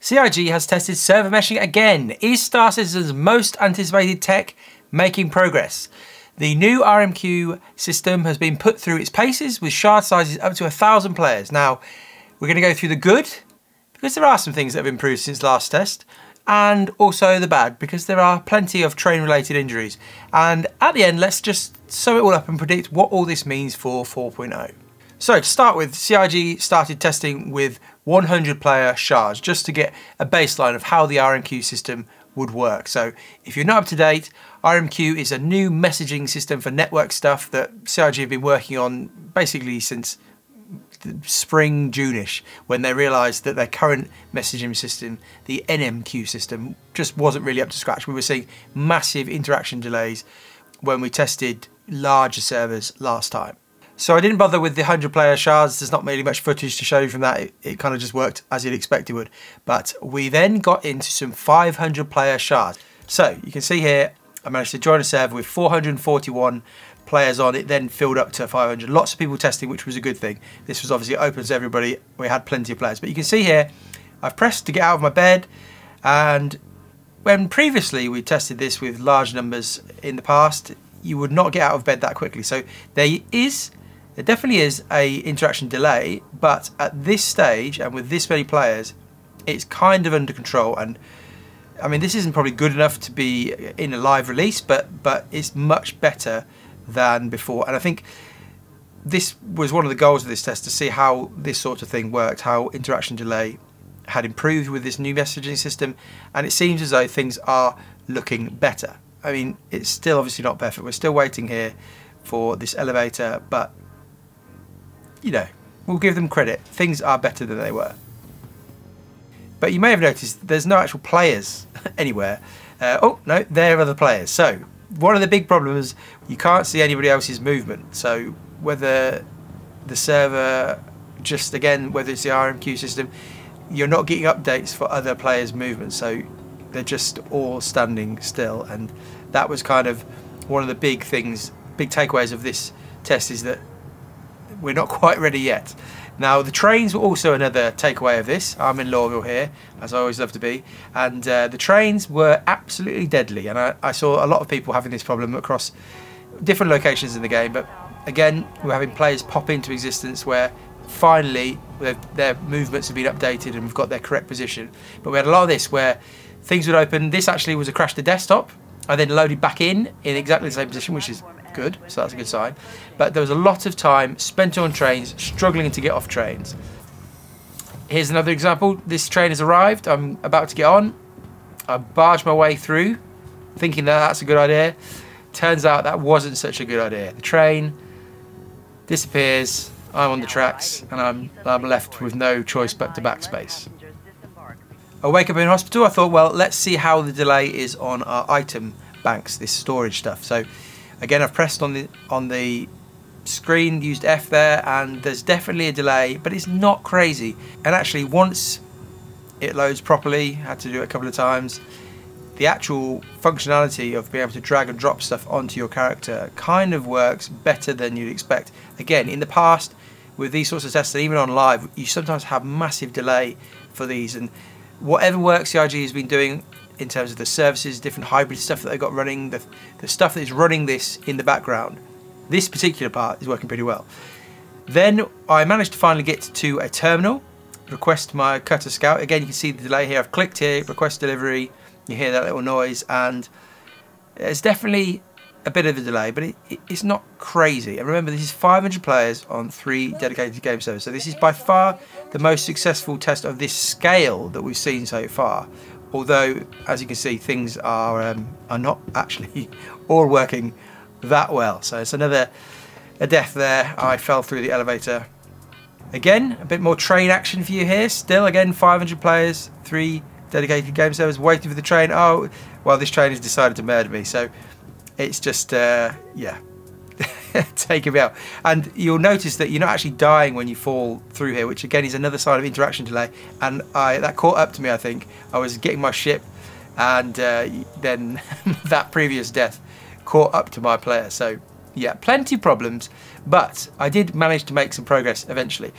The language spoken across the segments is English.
CIG has tested server meshing again. Is Star Citizen's most anticipated tech making progress? The new RMQ system has been put through its paces with shard sizes up to 1,000 players. Now, we're going to go through the good, because there are some things that have improved since last test, and also the bad, because there are plenty of train-related injuries. And at the end, let's just sum it all up and predict what all this means for 4.0. So to start with, CIG started testing with 100 player shards, just to get a baseline of how the RMQ system would work. So if you're not up to date, RMQ is a new messaging system for network stuff that CIG have been working on basically since spring, June-ish, when they realised that their current messaging system, the NMQ system, just wasn't really up to scratch. We were seeing massive interaction delays when we tested larger servers last time. So I didn't bother with the 100 player shards. There's not really much footage to show you from that. It kind of just worked as you'd expect it would. But we then got into some 500 player shards. So you can see here, I managed to join a server with 441 players on. It then filled up to 500. Lots of people testing, which was a good thing. This was obviously open to everybody. We had plenty of players. But you can see here, I've pressed to get out of my bed. And when previously we tested this with large numbers in the past, you would not get out of bed that quickly. So there definitely is a interaction delay, but at this stage and with this many players, it's kind of under control. And I mean, this isn't probably good enough to be in a live release, but it's much better than before. And I think this was one of the goals of this test, to see how this sort of thing worked, how interaction delay had improved with this new messaging system. And it seems as though things are looking better. I mean, it's still obviously not perfect. We're still waiting here for this elevator, but you know, we'll give them credit. Things are better than they were. But you may have noticed there's no actual players anywhere. Oh, no, there are the players. So one of the big problems, you can't see anybody else's movement. So whether the server, just again, whether it's the RMQ system, you're not getting updates for other players' movements. So they're just all standing still. And that was kind of one of the big things, big takeaways of this test, is that we're not quite ready yet. Now, the trains were also another takeaway of this. I'm in Lawville here, as I always love to be, and the trains were absolutely deadly. And I saw a lot of people having this problem across different locations in the game. But again, we're having players pop into existence where finally their movements have been updated and we've got their correct position. But we had a lot of this where things would open. This actually was a crash to desktop. I then loaded back in exactly the same position, which is good, so that's a good sign. But there was a lot of time spent on trains, struggling to get off trains. Here's another example. This train has arrived. I'm about to get on. I barged my way through, thinking that that's a good idea. Turns out that wasn't such a good idea. The train disappears, I'm on the tracks, and I'm left with no choice but to backspace. I wake up in hospital. I thought, well, let's see how the delay is on our item banks, this storage stuff. So again, I've pressed on the screen, used F there, and there's definitely a delay, but it's not crazy. And actually, once it loads properly, had to do it a couple of times, the actual functionality of being able to drag and drop stuff onto your character kind of works better than you'd expect. Again, in the past, with these sorts of tests, and even on live, you sometimes have massive delay for these. And whatever work CIG has been doing in terms of the services, different hybrid stuff that they've got running, the stuff that is running this in the background, this particular part is working pretty well. Then I managed to finally get to a terminal, request my cutter scout. Again, you can see the delay here. I've clicked here, request delivery. You hear that little noise, and it's definitely a bit of a delay, but it's not crazy. And remember, this is 500 players on 3 dedicated game servers. So this is by far the most successful test of this scale that we've seen so far. Although, as you can see, things are not actually all working that well. So it's a death there. I fell through the elevator. Again, a bit more train action for you here. Still, again, 500 players, 3 dedicated game servers, waiting for the train. Oh, well, this train has decided to murder me. So it's just, yeah, taking me out. And you'll notice that you're not actually dying when you fall through here, which again is another sign of interaction delay. And that caught up to me, I think. I was getting my ship, and then that previous death caught up to my player. So yeah, plenty of problems, but I did manage to make some progress eventually.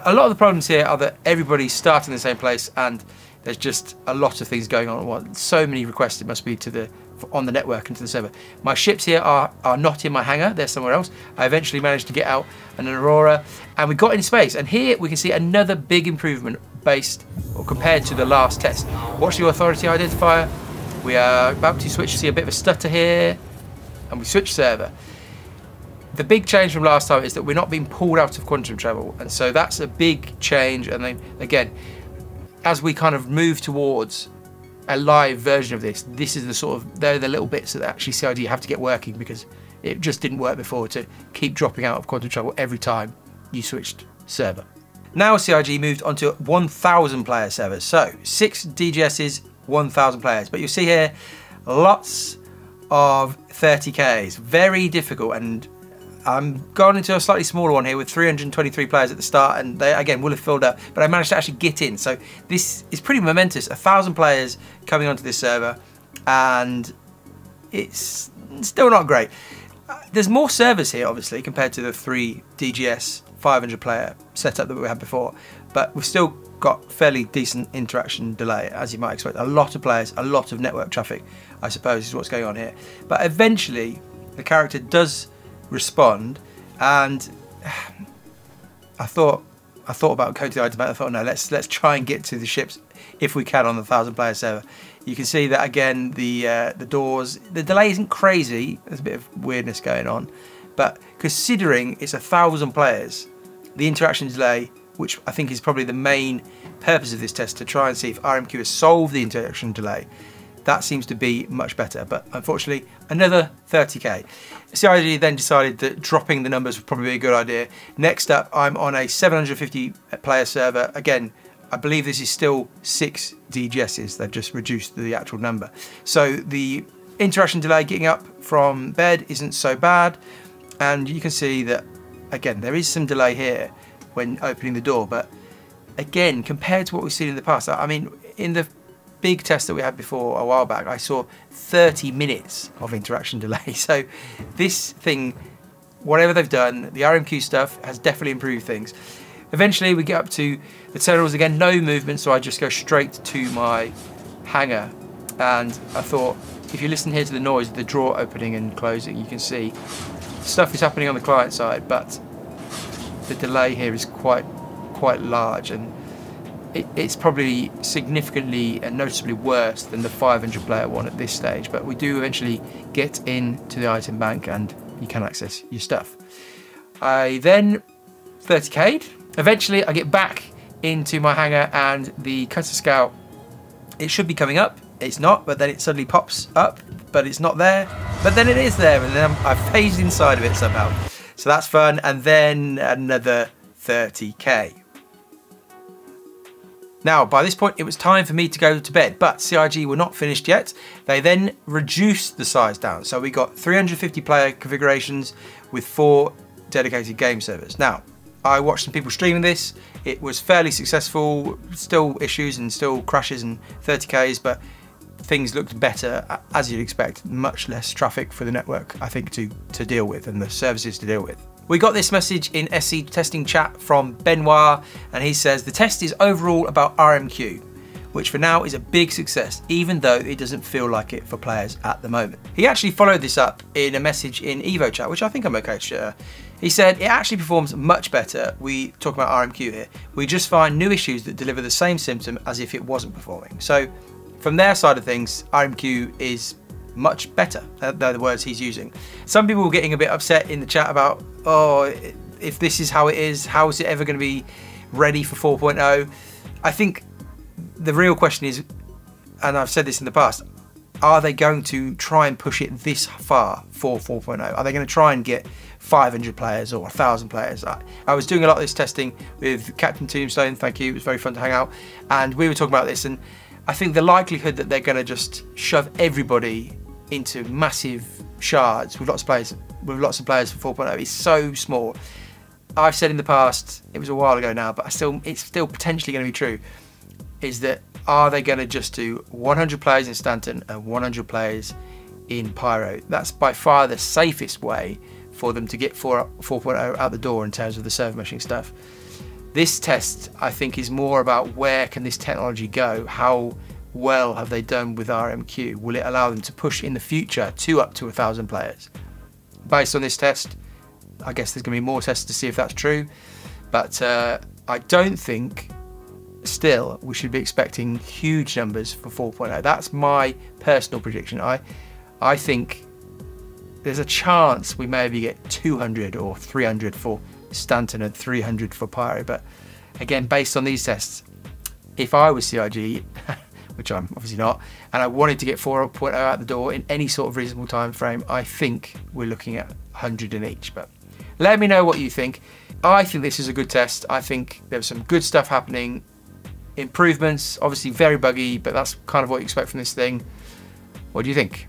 A lot of the problems here are that everybody's starting in the same place, and There's just a lot of things going on at once. So many requests it must be on the network and to the server. My ships here are not in my hangar, they're somewhere else. I eventually managed to get out an Aurora, and we got in space. And here we can see another big improvement based or compared to the last test. Watch the authority identifier. We are about to switch, see a bit of a stutter here, and we switch server. The big change from last time is that we're not being pulled out of quantum travel, and so that's a big change. And then again, as we kind of move towards a live version of this is the sort of, they're the little bits that actually CID have to get working, because it just didn't work before to keep dropping out of quantum travel every time you switched server. Now CIG moved onto 1,000 player servers, so 6 DGSs, 1,000 players. But you'll see here, lots of 30Ks, very difficult, and I'm going into a slightly smaller one here with 323 players at the start, and they again will have filled up, but I managed to actually get in. So this is pretty momentous, 1,000 players coming onto this server, and it's still not great. There's more servers here, obviously, compared to the 3 DGS 500 player setup that we had before, but we've still got fairly decent interaction delay, as you might expect. A lot of players, a lot of network traffic, I suppose, is what's going on here. But eventually, the character does respond, and I thought about going to the item bank. I thought, no, let's try and get to the ships if we can on the 1,000 player server. You can see that again, the doors, the delay isn't crazy. There's a bit of weirdness going on, but considering it's 1,000 players, the interaction delay, which I think is probably the main purpose of this test, to try and see if RMQ has solved the interaction delay, that seems to be much better. But unfortunately, another 30K. CIG then decided that dropping the numbers would probably be a good idea. Next up, I'm on a 750 player server. Again, I believe this is still 6 DGSs. They've just reduced the actual number. So the interaction delay getting up from bed isn't so bad. And you can see that, again, there is some delay here when opening the door. But again, compared to what we've seen in the past, I mean, in the big test that we had before a while back, I saw 30 minutes of interaction delay. So this thing, whatever they've done, the RMQ stuff has definitely improved things. Eventually we get up to the terminals again, no movement, so I just go straight to my hangar. And I thought, if you listen here to the noise of the drawer opening and closing, you can see stuff is happening on the client side, but the delay here is quite large, and it's probably significantly and noticeably worse than the 500 player one at this stage. But we do eventually get into the item bank and you can access your stuff. I then 30K'd. Eventually I get back into my hangar, and the Cutter Scout, it should be coming up. It's not, but then it suddenly pops up, but it's not there. But then it is there, and then I've phased inside of it somehow. So that's fun. And then another 30K. Now, by this point, it was time for me to go to bed, but CIG were not finished yet. They then reduced the size down. So we got 350 player configurations with 4 dedicated game servers. Now, I watched some people streaming this. It was fairly successful, still issues and still crashes and 30Ks, but things looked better, as you'd expect. Much less traffic for the network, I think, to deal with, and the services to deal with. We got this message in SC testing chat from Benoit, and he says, the test is overall about RMQ, which for now is a big success, even though it doesn't feel like it for players at the moment. He actually followed this up in a message in Evo chat, which I think I'm okay to share. He said, it actually performs much better. We talk about RMQ here. We just find new issues that deliver the same symptom as if it wasn't performing. So from their side of things, RMQ is much better. They're the words he's using. Some people were getting a bit upset in the chat about, oh, if this is how it is, how is it ever going to be ready for 4.0? I think the real question is, and I've said this in the past, are they going to try and push it this far for 4.0? Are they going to try and get 500 players or 1,000 players? I was doing a lot of this testing with Captain Tombstone, thank you, it was very fun to hang out, and we were talking about this, and I think the likelihood that they're going to just shove everybody into massive shards with lots of players for 4.0 is so small. I've said in the past, it was a while ago now, but it's still potentially going to be true, is that are they going to just do 100 players in Stanton and 100 players in Pyro? That's by far the safest way for them to get 4.0 out the door in terms of the server meshing stuff. This test, I think, is more about where can this technology go? How well have they done with RMQ? Will it allow them to push in the future to up to 1,000 players? Based on this test, I guess there's going to be more tests to see if that's true, but I don't think still we should be expecting huge numbers for 4.0. That's my personal prediction. I think there's a chance we maybe get 200 or 300 for Stanton and 300 for Pyro, but again, based on these tests, if I was CIG, which I'm obviously not, and I wanted to get 4.0 out the door in any sort of reasonable time frame, I think we're looking at 100 in each. But let me know what you think. I think this is a good test. I think there's some good stuff happening, improvements, obviously very buggy, but that's kind of what you expect from this thing. What do you think?